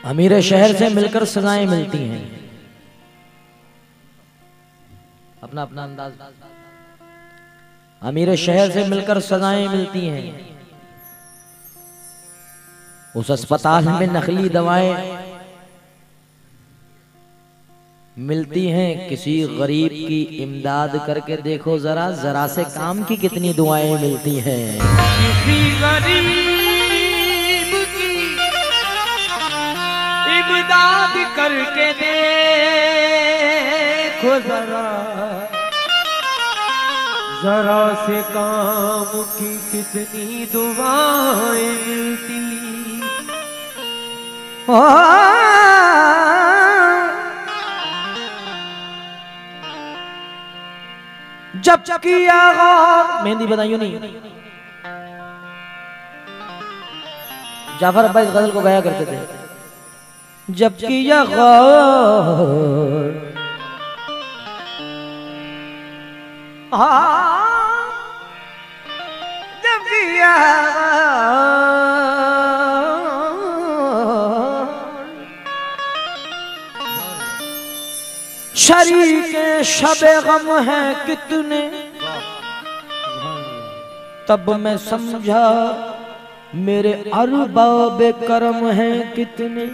अमीर शहर से मिलकर सजाएं मिलती हैं। अपना अपना अंदाज। अमीर शहर से मिलकर सजाएं मिलती हैं। उस अस्पताल में नकली दवाएं मिलती हैं। किसी गरीब की इमदाद करके देखो जरा, जरा से काम की कितनी दुआएं मिलती हैं। किसी गरीब की इमदाद करके देखो जरा, जरा से काम की कितनी दुआएं मिलती। जब किया मेहंदी बताइयो नहीं। जाफर अब्बास गजल को गाया करते थे। जब किया जब किया शरीके शबे गम हैं कितने, तब मैं समझा मेरे अरबाब करम हैं कितने।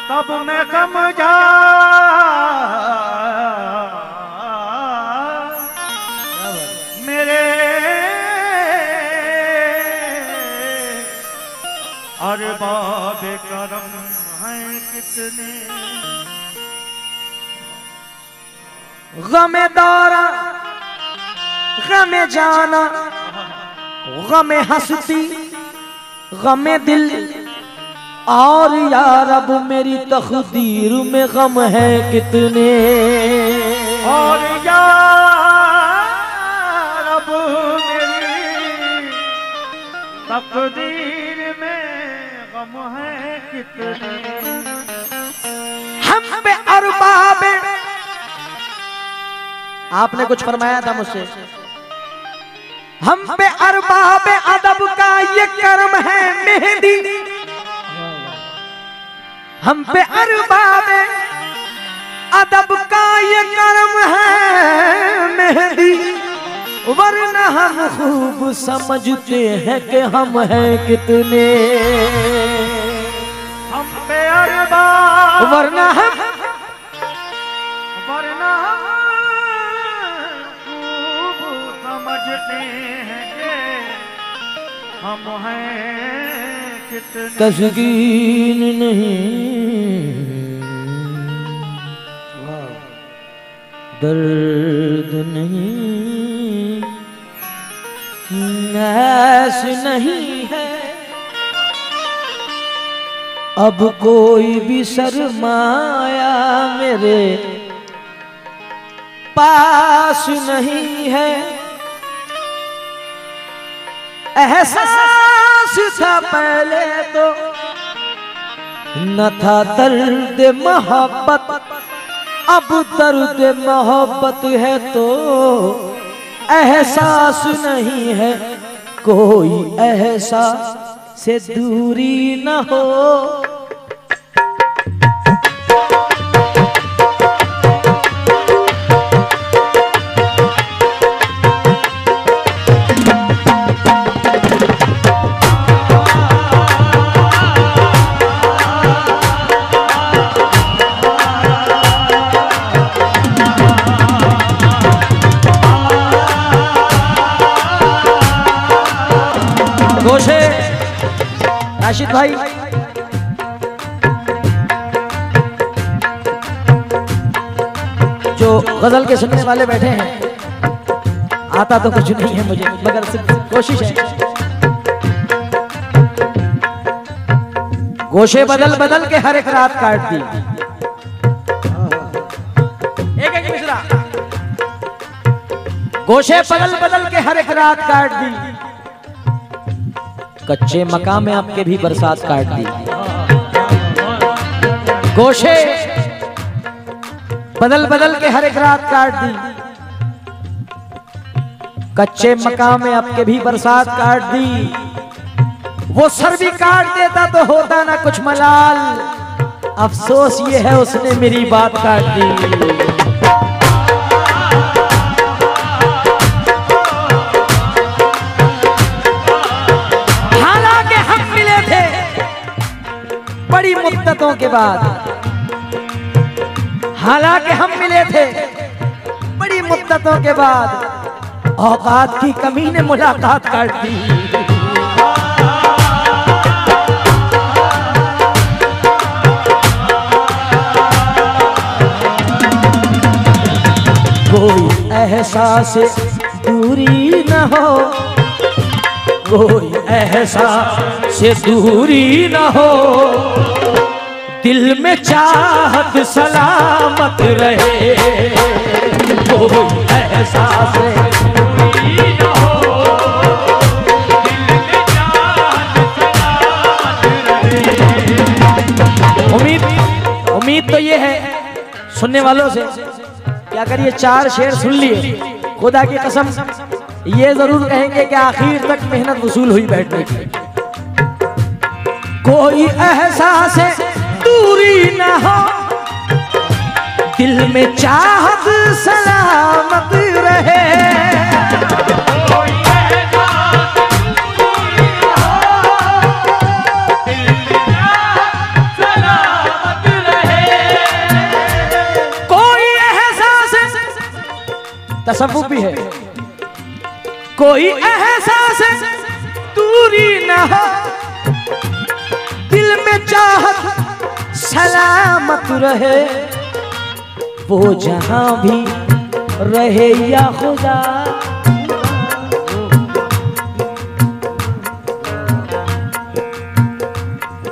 तब मैं समझा मेरे अरबाब करम हैं कितने। गमे दौरा गमे जाना गमे हंसती गमे दिल, और यार अब मेरी तकदीर में गम है कितने। और यार अब मेरी तकदीर में गम है कितने। हम पे अरबाब, आपने कुछ फरमाया था मुझसे, हम पे अरबाब अदब का ये कर्म है मेहंदी। हम पे अरबाब अदब का ये कर्म है मेहंदी, वरना हम खूब समझते हैं कि हम हैं कितने। हम पे अरबाब वरना हम समझते हैं कि हम हैं कितने। तस्कीन नहीं दर्द नहीं ऐस नहीं है, अब कोई भी सरमाया मेरे पास नहीं है। एहसास था पहले तो न था दर्द मोहब्बत, अब दर्द मोहब्बत है तो एहसास नहीं है। कोई एहसास से दूरी न हो, गोशे राशिद भाई जो गजल के सुनने वाले बैठे हैं, आता तो कुछ नहीं है मुझे, मगर सिर्फ कोशिश है। गोशे बदल बदल के हर एक रात काट दी। एक एक मिसरा। गोशे बदल बदल के हर एक रात काट दी, कच्चे मकान में आपके भी बरसात काट दी। गोशे बदल बदल के हर एक रात काट दी, कच्चे मकान में आपके भी बरसात काट दी। वो सर भी काट देता तो होता ना कुछ मलाल, अफसोस ये है उसने मेरी बात काट दी। बड़ी मुद्दतों के बाद, हालांकि हम मिले थे बड़ी मुद्दतों के बाद, औकात की कमी ने मुलाकात काट दी। कोई एहसास दूरी न हो, कोई एहसास से दूरी न हो, दिल में चाहत सलामत रहे। कोई एहसास से दूरी न हो, दिल में चाहत सलामत रहे। उम्मीद तो ये है सुनने वालों से कि अगर ये 4 शेर सुन लिए, खुदा की कसम ये जरूर कहेंगे कि आखिर तक मेहनत वसूल हुई बैठने की। कोई एहसास दूरी न हो, दिल में चाहत सलामत रहे। कोई एहसास दूरी न हो, दिल में चाहत सलामत रहे। कोई एहसास तसव्वुफ भी है, कोई एहसास दूरी न हो, दिल में चाहत सलामत रहे। वो जहां भी रहे या खुदा,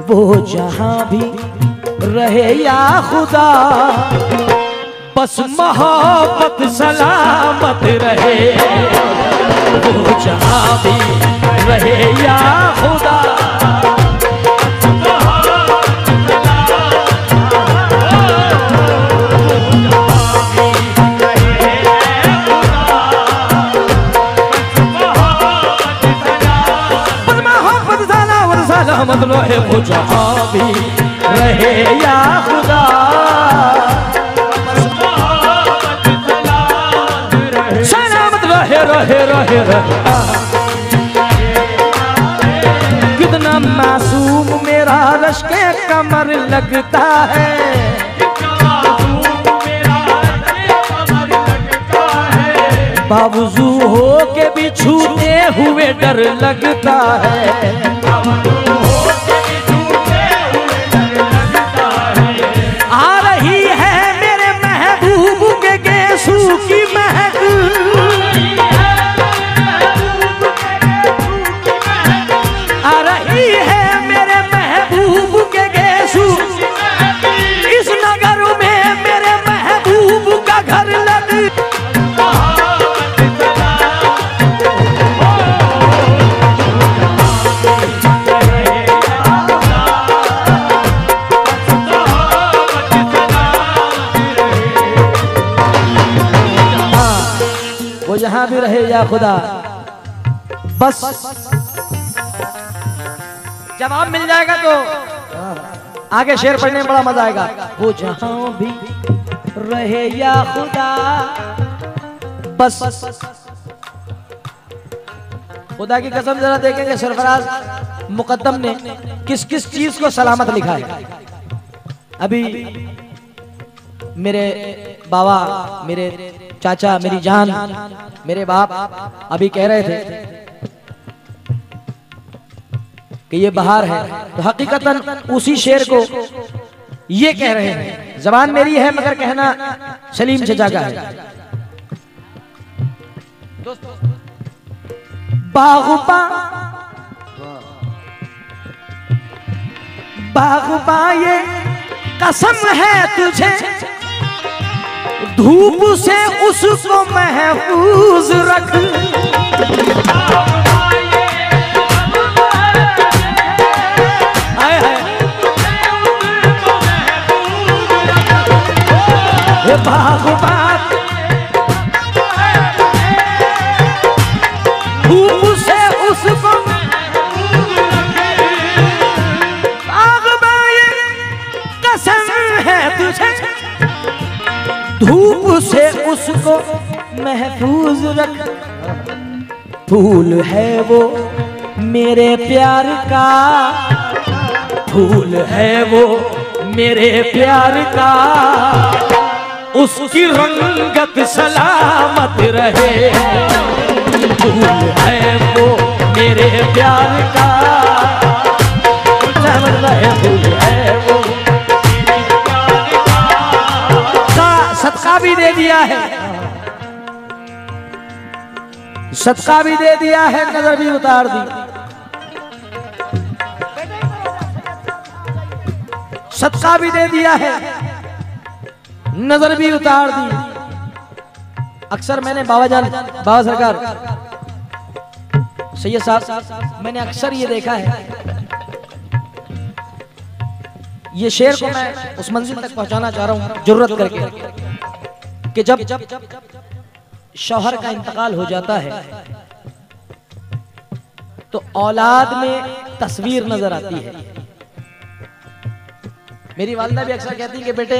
वो जहां भी रहे या खुदा, बस मोहब्बत सलामत रहे। वो जहां भी रहे या खुदा, सलामत रहे। वो जहां भी रहे या खुदा, सलामत रहे रहे रहे रहे। कितना मासूम मेरा रश्के कमर लगता है, बावजू हो के भी छूते हुए डर लगता है। आ रही है मेरे महबूब के गेसू की महक, आ रही है मेरे महबूब के गेसू, इस नगर में मेरे महबूब का घर लग। वो जहां भी रहे या खुदा, बस जवाब मिल जाएगा तो आगे शेर पढ़ने में बड़ा मजा आएगा। वो जहां भी रहे या खुदा, बस खुदा की कसम जरा देखेंगे सरफराज मुकद्दम ने किस किस चीज को सलामत लिखा है। अभी मेरे बाबा, मेरे चाचा, मेरी जान, मेरे बाप अभी कह रहे थे कि ये बहार है, तो हकीकतन उसी शेर को ये कह रहे हैं। जबान मेरी है मगर कहना सलीम चचा का है। बागुबा बागुबा ये कसम है तुझे, धूप से उसको महफूज रख। बागबान धूप से उसको, बागबान कसम धूप से उसको महफूज रख, फूल है वो मेरे प्यार का, फूल है वो मेरे प्यार का, उसकी रंगत सलामत रहे, फूल है वो मेरे प्यार का, फूल है वो। सदका भी दे दिया है, सदका भी दे दिया है, नजर भी उतार दी, सदका भी दे दिया है, नजर भी उतार दी। अक्सर मैंने बाबा सरकार सैयद साहब, मैंने अक्सर ये देखा है, ये शेर को मैं उस मंजिल तक पहुंचाना चाह रहा हूं जरूरत करके, कि जब शौहर का इंतकाल हो जाता है तो औलाद में तस्वीर नजर आती है। मेरी वालिदा भी अक्सर कहती है कि बेटे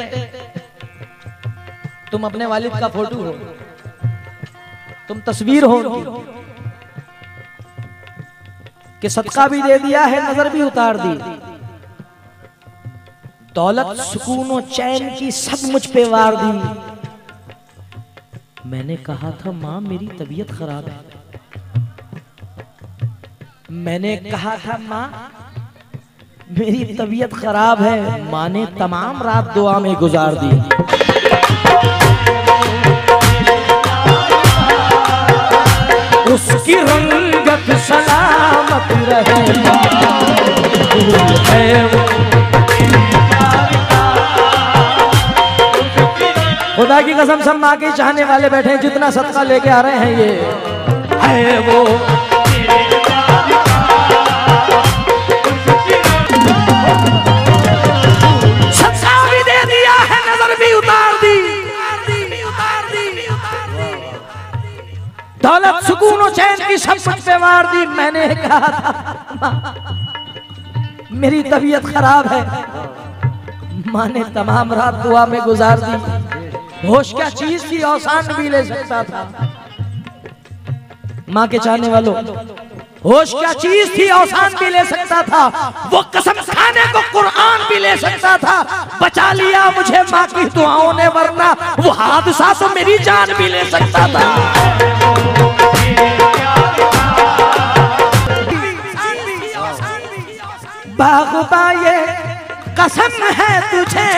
तुम अपने वालिद का फोटो हो, तुम तस्वीर हो उनकी, कि सदका भी दे दिया है, नजर भी उतार दी, दौलत सुकून और चैन की सब मुझ पे वार दी। मैंने कहा था माँ मेरी तबीयत खराब है, मैंने कहा था माँ मेरी तबीयत खराब है, माँ ने तमाम रात दुआ में गुजार दी। उसकी रंगत सलामत रहे, है वो खुदा की कसम, सब माँ के चाहने वाले बैठे हैं, जितना सदका लेके आ रहे हैं ये है वो। सदका भी दे दिया है, नजर भी उतार दी, दौलत सुकून और चैन की सब कुछ पे वार दी। मैंने कहा था मेरी तबीयत खराब है, माँ ने तमाम रात दुआ में गुजार दी। होश क्या चीज थी, औसान भी ले सकता था। माँ के चाहने वालों, होश क्या चीज थी, औसान भी ले सकता था। वो कसम खाने को कुरान भी ले सकता था। बचा लिया मुझे माँ की दुआओं ने, वरना वो हादसा तो मेरी जान भी ले सकता था। बागबा ये कसम है तुझे,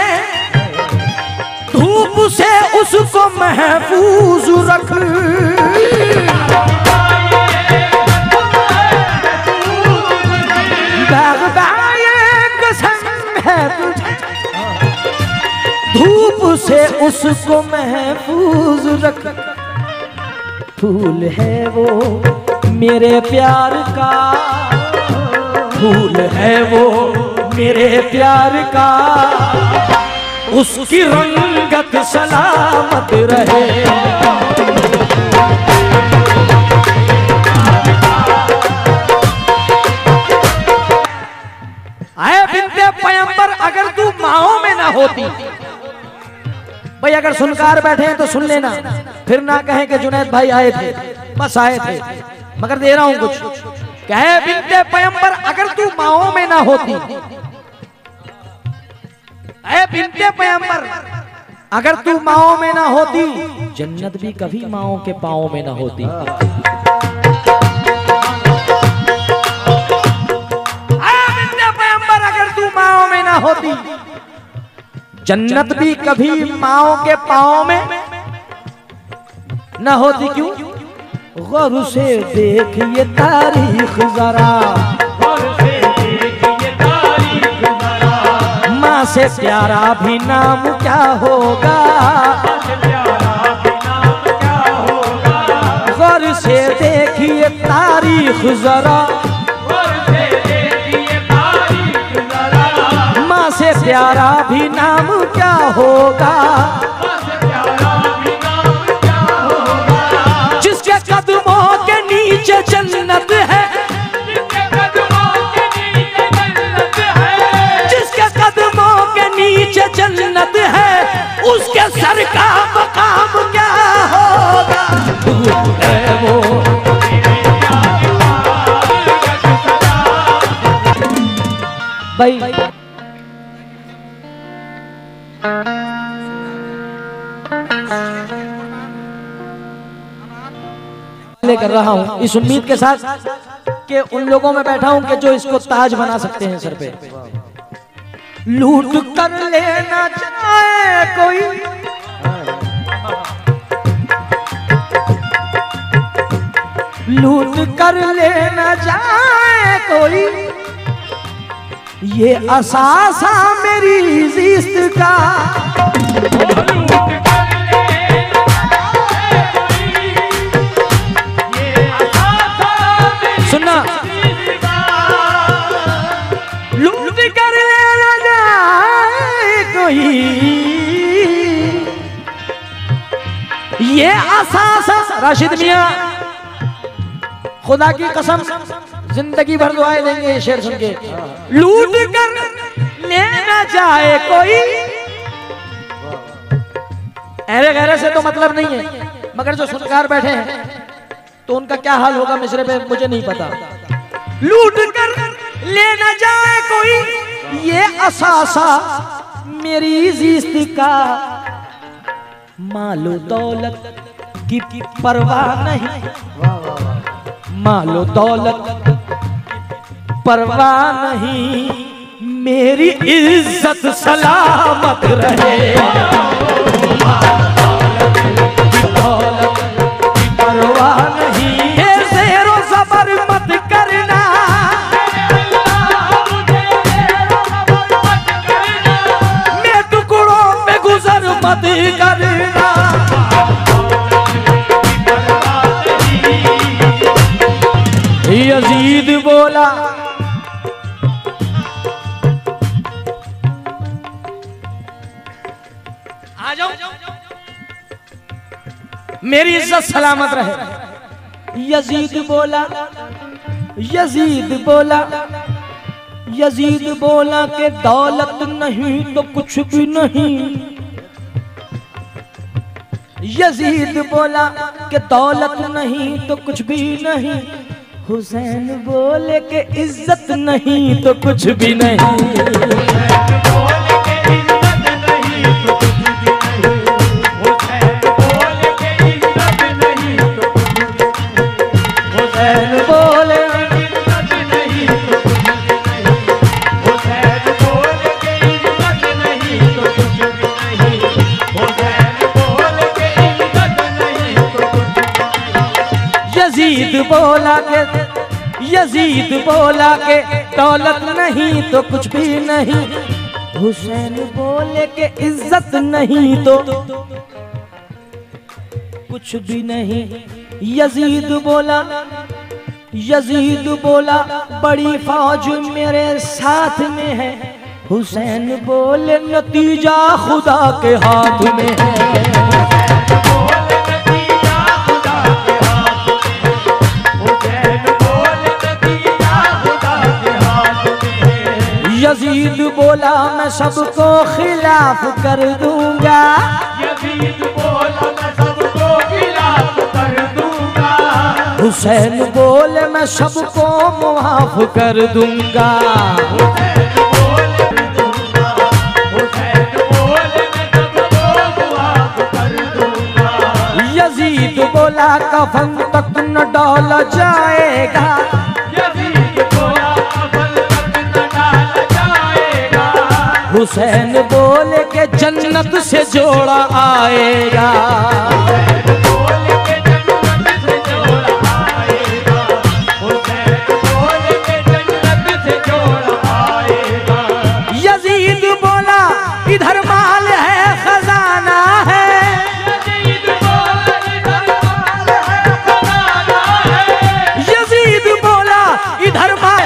धूप से उसको महफूज रख, बागबा ये कसम है तुझे, धूप से उसको महफूज रख, फूल है वो मेरे प्यार का, फूल है वो मेरे प्यार का, उसकी रंगत सलामत रहे। आए बिन्ते पैगंबर, अगर तू माओ में ना होती, भाई अगर सुनकार बैठे हैं तो सुन लेना, फिर ना कहें कि जुनैद भाई आए थे, बस आए थे, मगर दे रहा हूं कुछ। कहे बिन्ते पैगंबर, अगर तू माओ में ना होती, ऐ बिन्ते पैगंबर, अगर तू माओ में ना होती, जन्नत भी कभी माओ के पाओ में ना होती। ऐ बिन्ते पैगंबर, अगर तू माओ में ना होती, जन्नत भी कभी माओ के पाओ में ना होती। क्यों? गौर से देखिए तारीख जरा, माँ से प्यारा भी नाम क्या होगा, गौर से देखिए तारीख जरा, माँ से प्यारा भी नाम क्या होगा, जिसके कदमों के नीचे जन्नत है, जिसके कदमों के नीचे जन्नत है, उसके सर का कर रहा हूं इस उम्मीद के साथ कि उन लोगों में बैठा हूं कि जो इसको ताज बना सकते हैं सर पे। लूट कर लेना चाहे कोई, लूट कर लेना चाहे कोई, ये असासा मेरी इज्जत का। सुनना, लूट कर लेना जाए कोई, ये असासा। राशिद मियां खुदा की कसम जिंदगी भर दुआएं देंगे ये शेर सुन के। लूट कर लेना चाहे कोई, अरे गैरे से तो मतलब नहीं है, मगर जो सुनकार बैठे हैं तो उनका क्या हाल होगा मिसरे पे मुझे नहीं पता। लूट कर लेना जाए कोई, ये असासा मेरी इज्जत का। मालो दौलत की परवाह नहीं, मालो दौलत परवाह नहीं, मेरी इज्जत सलामत रहे। दौलत की परवाह नहीं, ज़ेरो ज़बर मत करना, मैं टुकड़ों पे गुजर मत करना। यजीद बोला, आ जाओ, मेरी इज्जत सलामत रहे। यजीद बोला, यजीद बोला, यजीद बोला कि दौलत नहीं तो कुछ भी नहीं। यजीद बोला कि दौलत नहीं तो कुछ भी नहीं। हुसैन बोले कि इज्जत नहीं तो कुछ भी नहीं। यजीद बोला के, यजीद बोला के दौलत नहीं तो कुछ भी नहीं। हुसैन बोले के इज्जत नहीं तो कुछ भी नहीं। यजीद बोला, यजीद बोला बड़ी फौज मेरे साथ में है। हुसैन बोले नतीजा खुदा के हाथ में है। यजीद बोला मैं सबको खिलाफ कर दूंगा। यजीद बोला मैं सबको खिलाफ कर दूंगा। हुसैन बोले मैं सबको मुआफ कर दूंगा। यजीद बोला कफन तक न डाला जाएगा। हुसैन बोले के जन्नत से जोड़ा आएगा। यजीद बोला इधर माल है खजाना है। यजीद बोला इधर माल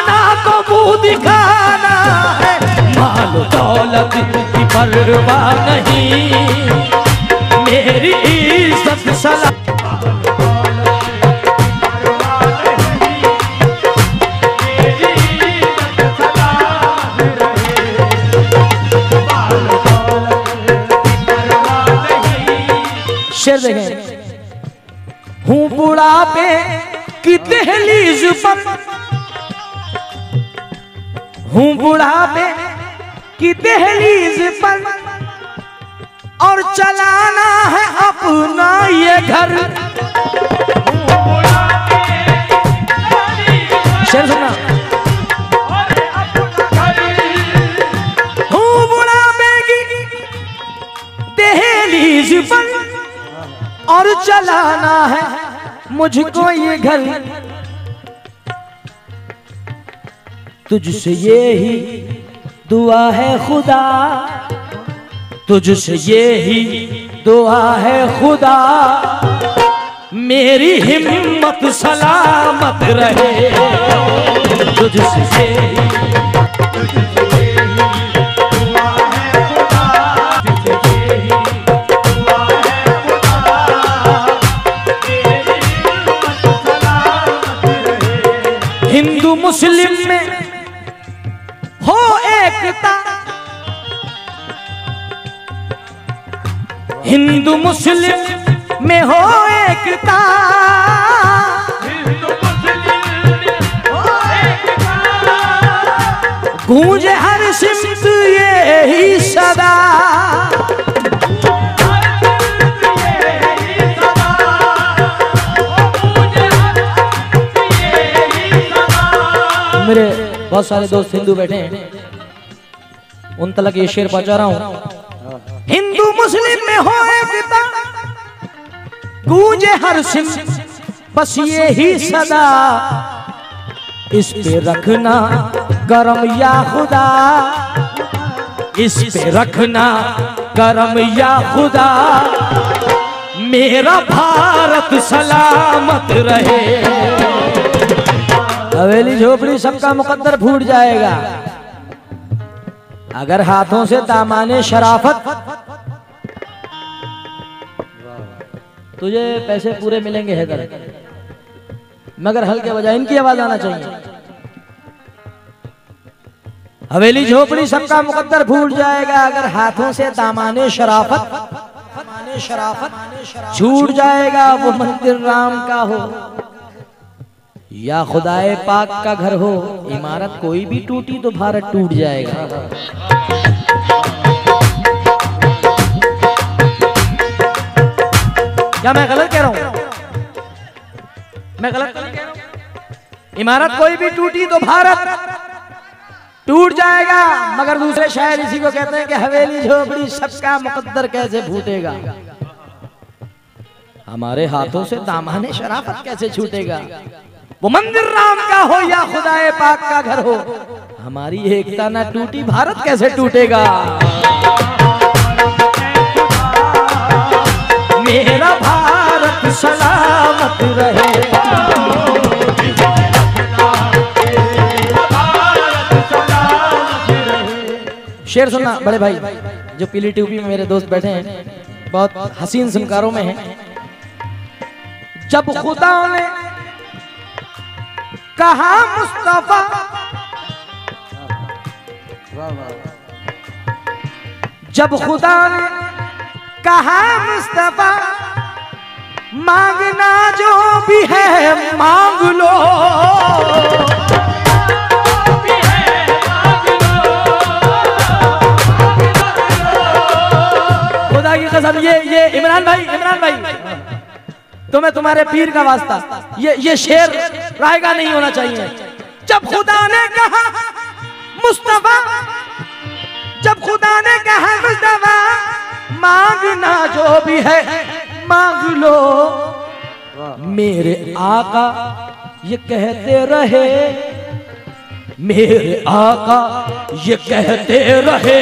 ना को मुंह दिखाना है। माल दौलत की परवाह नहीं, मेरी इज्जत सलाम। शेर देखें, हूँ बुढ़ापे की दहलीज पर, हूँ बुढ़ापे की दहलीज पर, और चलाना है अपना ये घर। शेर सुनना। हूँ बुढ़ापे की दहलीज पर और चलाना है मुझको ये घर। तुझसे ये ही दुआ है खुदा, तुझसे ये ही दुआ है खुदा, मेरी हिम्मत सलामत रहे। तुझसे ये ही दुआ है खुदा, तुझसे ये ही दुआ है खुदा, मेरी हिम्मत सलामत रहे। हिंदू मुस्लिम में हो एकता, हिंदू मुस्लिम में हो एकता, हिंदू मुस्लिम में हो एकता, गूंजे हर सिमत ये ही सदा, मेरे बहुत सारे दोस्त हिंदू बैठे हैं, उन तक ये शेर पहुंचा रहा हूं। हिंदू मुस्लिम में हो एकता, गूंजे हर सिम बस ये ही सदा, इस पे रखना करम या खुदा, इस पे रखना करम या खुदा, मेरा भारत सलामत रहे। हवेली झोपड़ी सबका मुकद्दर फूट जाएगा अगर हाथों से दामाने शराफत। तुझे पैसे पूरे मिलेंगे हैदर, मगर हल्के बजाय इनकी आवाज आना चाहिए। हवेली झोपड़ी सबका मुकद्दर फूट जाएगा अगर हाथों से दामाने शराफत छूट जाएगा। वो मंदिर राम का हो या खुदाए पाक का घर हो, इमारत कोई भी टूटी तो भारत टूट जाएगा। क्या मैं गलत कह रहा हूं? मैं गलत कह रहा हूं? इमारत कोई भी टूटी तो भारत टूट जाएगा, मगर दूसरे शायर इसी को कहते हैं कि हवेली झोपड़ी सबका मुकद्दर कैसे फूटेगा, हमारे हाथों से दामाने शराफत कैसे छूटेगा। वो मंदिर राम का हो या खुदाए पाक का घर हो, हमारी एकता ना टूटी भारत कैसे टूटेगा। मेरा भारत सलामत रहे। शेर सुनना बड़े भाई, जो पीली टोपी में मेरे दोस्त बैठे हैं, बहुत हसीन फनकारों में हैं। जब खुदा ने कहा मुस्तफा, जब खुदा ने कहा मुस्तफा, मांगना जो भी है मांग लो, खुदा की कसम। ये इमरान भाई तुम्हें तुम्हारे पीर का वास्ता, ये शेर रायगा नहीं होना चाहिए। जब खुदा ने कहा मुस्तफा, जब खुदा ने कहा मुस्तफा, मांगना जो भी है मांग लो, मेरे आका ये कहते रहे, मेरे आका ये कहते रहे,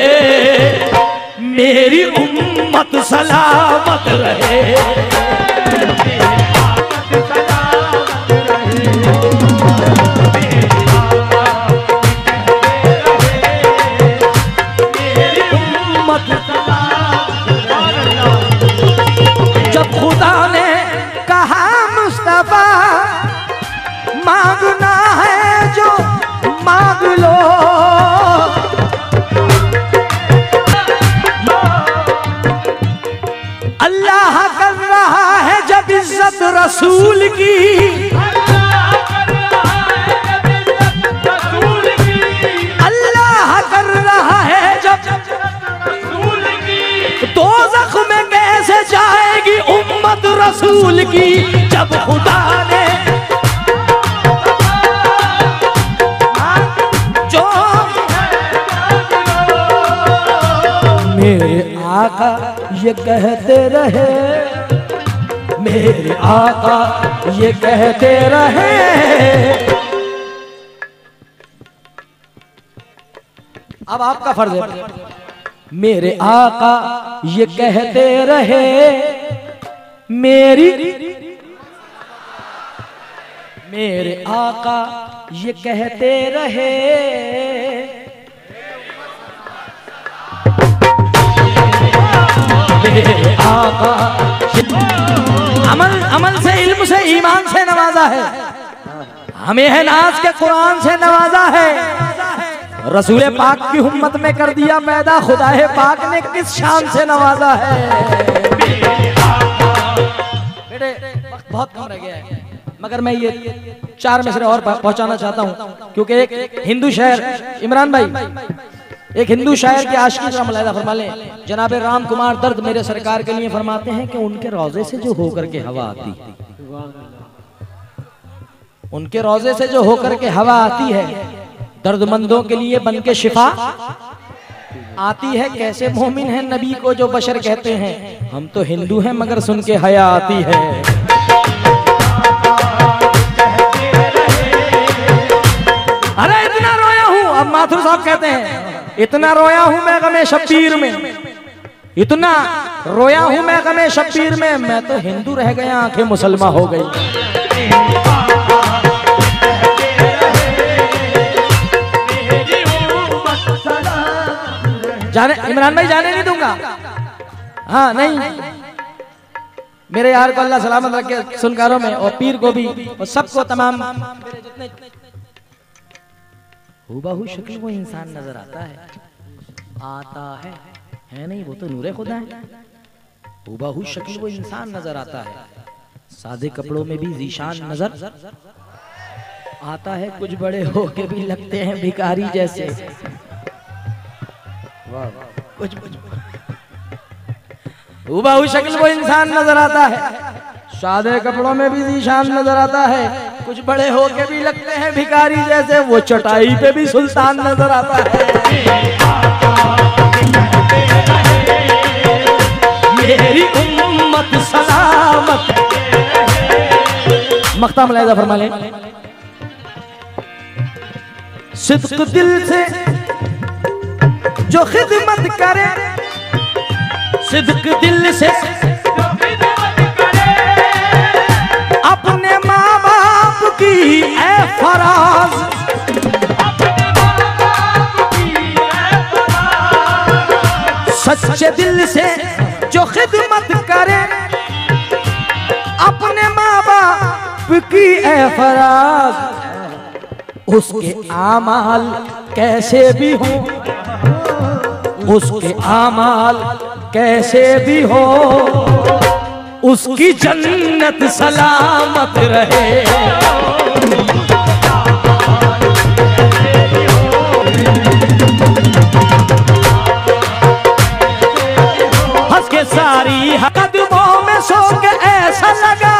मेरी उम्मत सलामत रहे। जब खुदा ने कहा मुस्तफा, मांगना है जो मांग लो, अल्लाह कर रहा है जब इज्जत रसूल की, अल्लाह कर रहा है जब दोज़ख रसूल की जब खुदा ने जो मेरे आका ये कहते रहे, मेरे आका ये कहते रहे, अब आपका फर्ज है, मेरे आका ये कहते रहे मेरे आका ये कहते रहे मेरे आका अमल से, इल्म से, ईमान से नवाजा है, हमें है नाज के कुरान से नवाजा है, रसूल पाक की उम्मत में कर दिया पैदा, खुदाए पाक ने किस शान से नवाजा है। बेटे बहुत कम रह गया है, मगर मैं ये 4 मिसरे और पहुंचाना चाहता हूं, क्योंकि एक हिंदू शायर, इमरान भाई एक हिंदू शायर की आशिकी का मुलाहिजा फरमा लें। जनाब राम कुमार दर्द मेरे सरकार के लिए फरमाते हैं कि उनके रोजे से जो होकर के हवा आती, उनके रोजे से जो होकर के हवा आती है, दर्दमंदों के लिए बन के शिफा आती है। कैसे मोमिन है नबी को जो बशर कहते हैं, हम तो हिंदू हैं मगर सुन के हया आती है। अरे इतना रोया हूं, अब माथुर साहब कहते हैं इतना रोया हूं मैं गमे शब्बीर में, इतना रोया हूं मैं गमे शब्बीर में, मैं तो हिंदू रह गया आंखें मुसलमान हो गई। जाने इमरान भाई जाने नहीं दूंगा, हाँ नहीं, मेरे यार को अल्लाह सलामत रखे सुनकारों में, और पीर को भी और सबको, तमाम मेरे जितने हुबहू शक्ल वो इंसान नजर आता है नहीं, वो तो नूरे खुदा है। हुबहू शक्ल वो इंसान नजर आता है, सादे कपड़ों में भी जीशान नजर आता है, कुछ बड़े होके भी लगते हैं भिखारी जैसे। कुछ हुबहू शक्ल वो इंसान नजर आता है, सादे कपड़ों में भी जीशान नजर आता है, कुछ बड़े होके भी लगते हैं भिखारी जैसे, वो चटाई पे भी सुल्तान नजर आता है। मेरी उम्मत सलामत, मख्ता मुलाहिजा फरमा लें। सिद्क दिल से जो खिदमत करे, सिद्क दिल से अपने माँ बाप की ए फराज, सच्चे दिल से जो खिदमत करे अपने माँ बाप की ए फराज, उसके आमाल कैसे भी हो, उसके आमाल कैसे भी हो, उसकी जन्नत सलामत रहे। हंस के सारी कदमों में सो के ऐसा लगा,